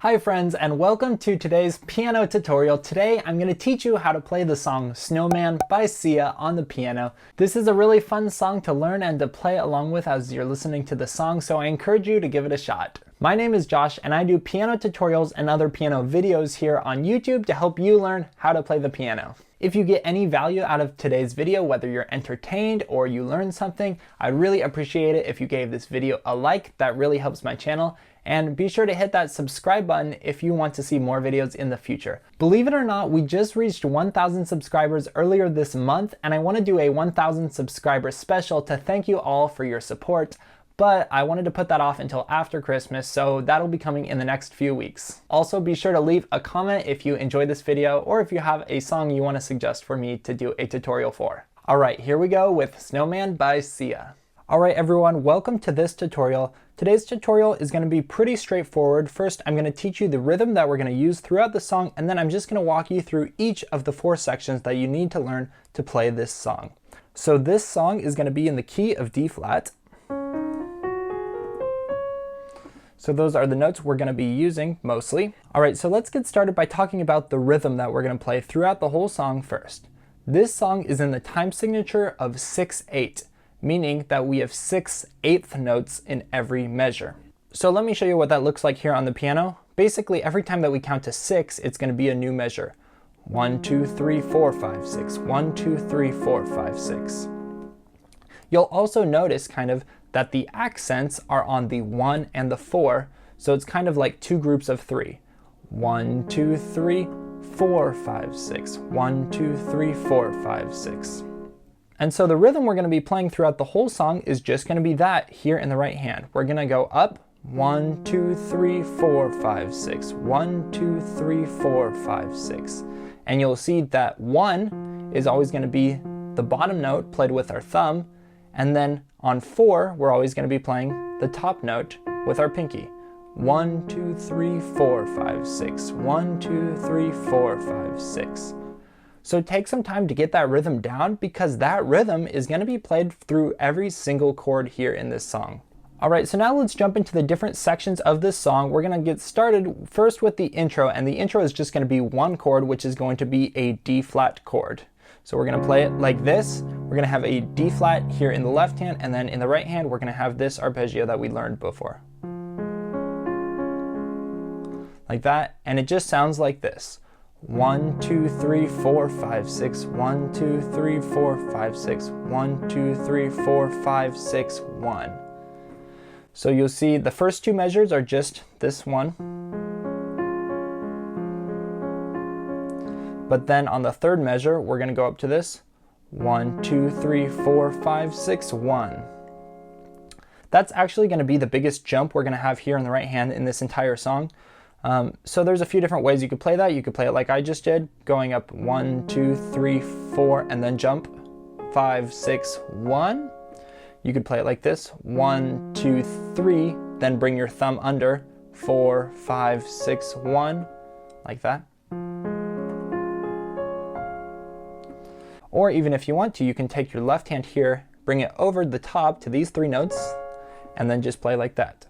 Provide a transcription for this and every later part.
Hi friends, and welcome to today's piano tutorial. Today I'm going to teach you how to play the song Snowman by Sia on the piano. This is a really fun song to learn and to play along with as you're listening to the song, so I encourage you to give it a shot. My name is Josh and I do piano tutorials and other piano videos here on YouTube to help you learn how to play the piano. If you get any value out of today's video, whether you're entertained or you learned something, I'd really appreciate it if you gave this video a like. That really helps my channel. And be sure to hit that subscribe button if you want to see more videos in the future. Believe it or not, we just reached 1,000 subscribers earlier this month, and I want to do a 1,000 subscriber special to thank you all for your support. But I wanted to put that off until after Christmas, so that'll be coming in the next few weeks. Also, be sure to leave a comment if you enjoyed this video or if you have a song you want to suggest for me to do a tutorial for. Alright, here we go with Snowman by Sia. Alright everyone, welcome to this tutorial. Today's tutorial is going to be pretty straightforward. First, I'm going to teach you the rhythm that we're going to use throughout the song, and then I'm just going to walk you through each of the 4 sections that you need to learn to play this song. So this song is going to be in the key of D flat. So those are the notes we're going to be using mostly. Alright, so let's get started by talking about the rhythm that we're going to play throughout the whole song first. This song is in the time signature of 6/8. Meaning that we have 6/8 notes in every measure. So let me show you what that looks like here on the piano. Basically, every time that we count to 6, it's going to be a new measure. 1, 2, 3, 4, 5, 6. 1, 2, 3, 4, 5, 6. You'll also notice kind of that the accents are on the 1 and the 4, so it's kind of like 2 groups of 3. 1, 2, 3, 4, 5, 6. 1, 2, 3, 4, 5, 6. And so the rhythm we're going to be playing throughout the whole song is just going to be that here in the right hand. We're going to go up 1, 2, 3, 4, 5, 6. 1, 2, 3, 4, 5, 6. And you'll see that 1 is always going to be the bottom note played with our thumb. And then on 4, we're always going to be playing the top note with our pinky. 1, 2, 3, 4, 5, 6. 1, 2, 3, 4, 5, 6. So take some time to get that rhythm down because that rhythm is going to be played through every single chord here in this song. Alright, so now let's jump into the different sections of this song. We're going to get started first with the intro, and the intro is just going to be one chord, which is going to be a D flat chord. So we're going to play it like this. We're going to have a D flat here in the left hand, and then in the right hand we're going to have this arpeggio that we learned before. Like that, and it just sounds like this. 1, 2, 3, 4, 5, 6. 1, 2, 3, 4, 5, 6. 1, 2, 3, 4, 5, 6, 1. So you'll see the first 2 measures are just this one. But then on the third measure, we're going to go up to this. 1, 2, 3, 4, 5, 6, 1. That's actually going to be the biggest jump we're going to have here in the right hand in this entire song. So there's a few different ways you could play that. You could play it like I just did, going up 1, 2, 3, 4, and then jump 5, 6, 1. You could play it like this, 1, 2, 3, then bring your thumb under 4, 5, 6, 1, like that. Or even if you want to, you can take your left hand here, bring it over the top to these 3 notes, and then just play like that.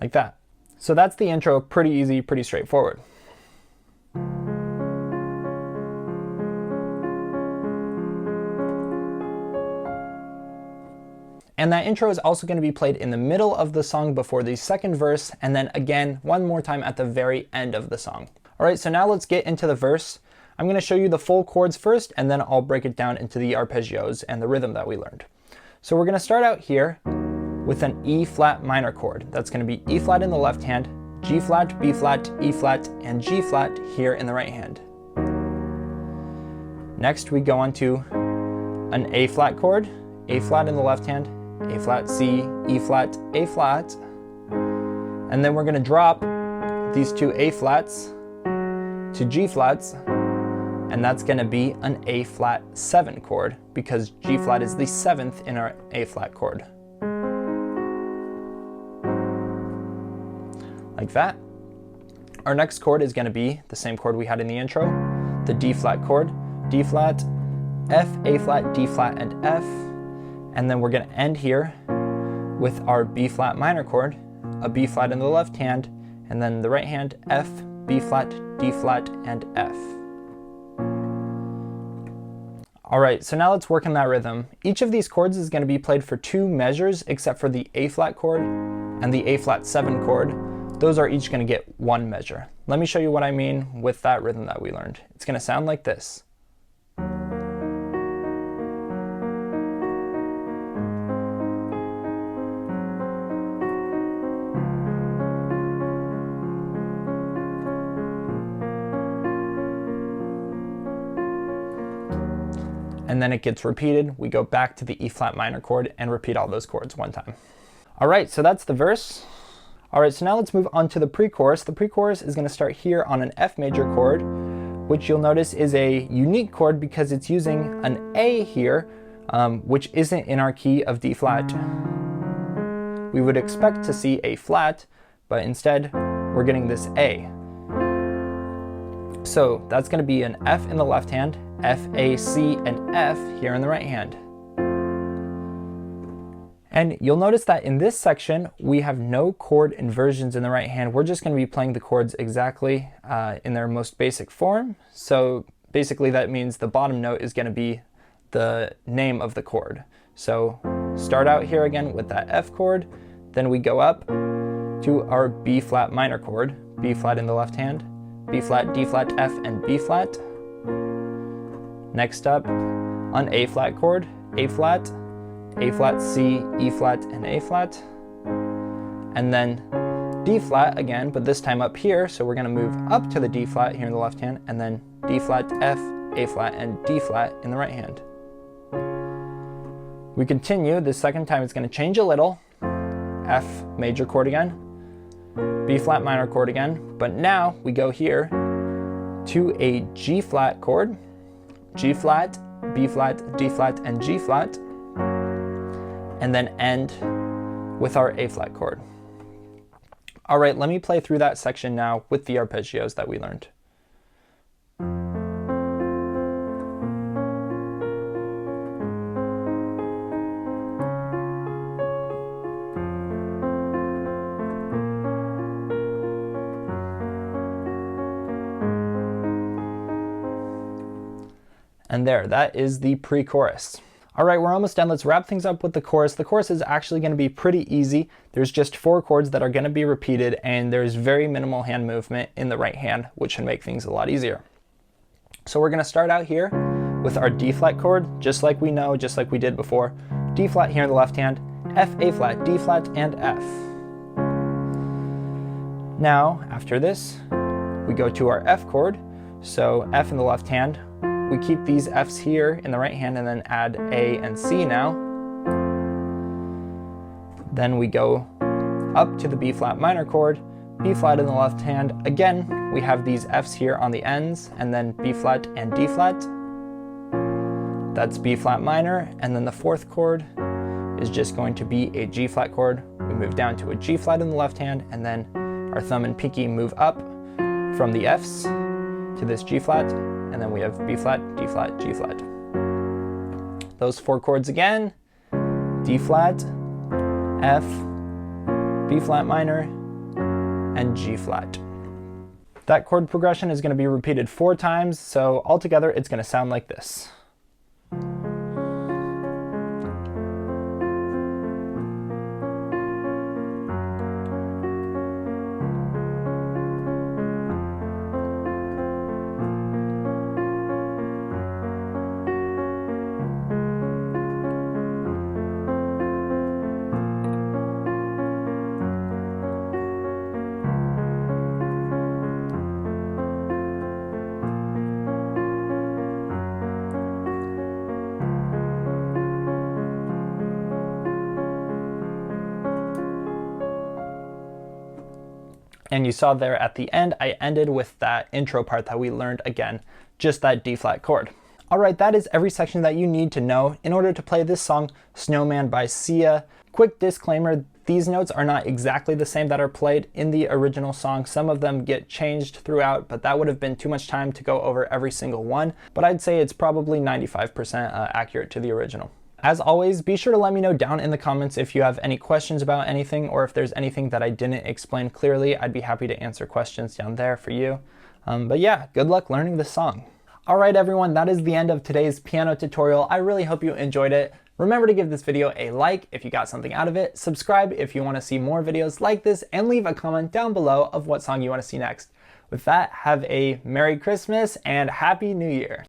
Like that. So that's the intro, pretty easy, pretty straightforward. And that intro is also going to be played in the middle of the song before the second verse, and then again one more time at the very end of the song. Alright, so now let's get into the verse. I'm going to show you the full chords first, and then I'll break it down into the arpeggios and the rhythm that we learned. So we're going to start out here with an E flat minor chord. That's going to be E flat in the left hand, G flat, B flat, E flat, and G flat here in the right hand. Next we go on to an A flat chord, A flat in the left hand, A flat, C, E flat, A flat, and then we're going to drop these 2 A flats to G flats, and that's going to be an A flat 7 chord because G flat is the 7th in our A flat chord. Like that. Our next chord is going to be the same chord we had in the intro, the D flat chord, D flat, F, A flat, D flat, and F. And then we're going to end here with our B flat minor chord, a B flat in the left hand, and then the right hand F, B flat, D flat, and F. Alright, so now let's work on that rhythm. Each of these chords is going to be played for 2 measures except for the A flat chord and the A flat 7 chord. Those are each going to get 1 measure. Let me show you what I mean with that rhythm that we learned. It's going to sound like this. And then it gets repeated. We go back to the E flat minor chord and repeat all those chords 1 time. All right, so that's the verse. All right, so now let's move on to the pre-chorus. The pre-chorus is going to start here on an F major chord, which you'll notice is a unique chord because it's using an A here, which isn't in our key of D flat. We would expect to see A flat, but instead we're getting this A. So that's going to be an F in the left hand, F, A, C, and F here in the right hand. And you'll notice that in this section, we have no chord inversions in the right hand. We're just going to be playing the chords exactly in their most basic form. So basically that means the bottom note is going to be the name of the chord. So start out here again with that F chord, then we go up to our B flat minor chord, B flat in the left hand, B flat, D flat, F, and B flat. Next up, on A flat chord, A flat, C, E flat, and A flat. And then D flat again, but this time up here, so we're going to move up to the D flat here in the left hand, and then D flat, F, A flat, and D flat in the right hand. We continue, this second time it's going to change a little. F major chord again, B flat minor chord again, but now we go here to a G flat chord, G flat, B flat, D flat, and G flat, and then end with our A flat chord. All right, let me play through that section now with the arpeggios that we learned. And there, that is the pre-chorus. All right, we're almost done. Let's wrap things up with the chorus. The chorus is actually going to be pretty easy. There's just 4 chords that are going to be repeated, and there's very minimal hand movement in the right hand, which should make things a lot easier. So we're going to start out here with our D flat chord, just like we know, just like we did before. D flat here in the left hand, F, A flat, D flat, and F. Now, after this, we go to our F chord. So F in the left hand. We keep these Fs here in the right hand and then add A and C now. Then we go up to the B flat minor chord, B flat in the left hand. Again, we have these Fs here on the ends, and then B flat and D flat. That's B flat minor, and then the 4th chord is just going to be a G flat chord. We move down to a G flat in the left hand, and then our thumb and pinky move up from the Fs to this G flat, and then we have B flat, D flat, G flat. Those 4 chords again, D flat, F, B flat minor, and G flat. That chord progression is going to be repeated 4 times, so altogether it's going to sound like this. And you saw there at the end, I ended with that intro part that we learned again, just that D flat chord. All right, that is every section that you need to know in order to play this song, Snowman by Sia. Quick disclaimer, these notes are not exactly the same that are played in the original song. Some of them get changed throughout, but that would have been too much time to go over every single one. But I'd say it's probably 95% accurate to the original. As always, be sure to let me know down in the comments if you have any questions about anything, or if there's anything that I didn't explain clearly. I'd be happy to answer questions down there for you. But yeah, good luck learning this song. Alright everyone, that is the end of today's piano tutorial. I really hope you enjoyed it. Remember to give this video a like if you got something out of it, subscribe if you want to see more videos like this, and leave a comment down below of what song you want to see next. With that, have a Merry Christmas and Happy New Year!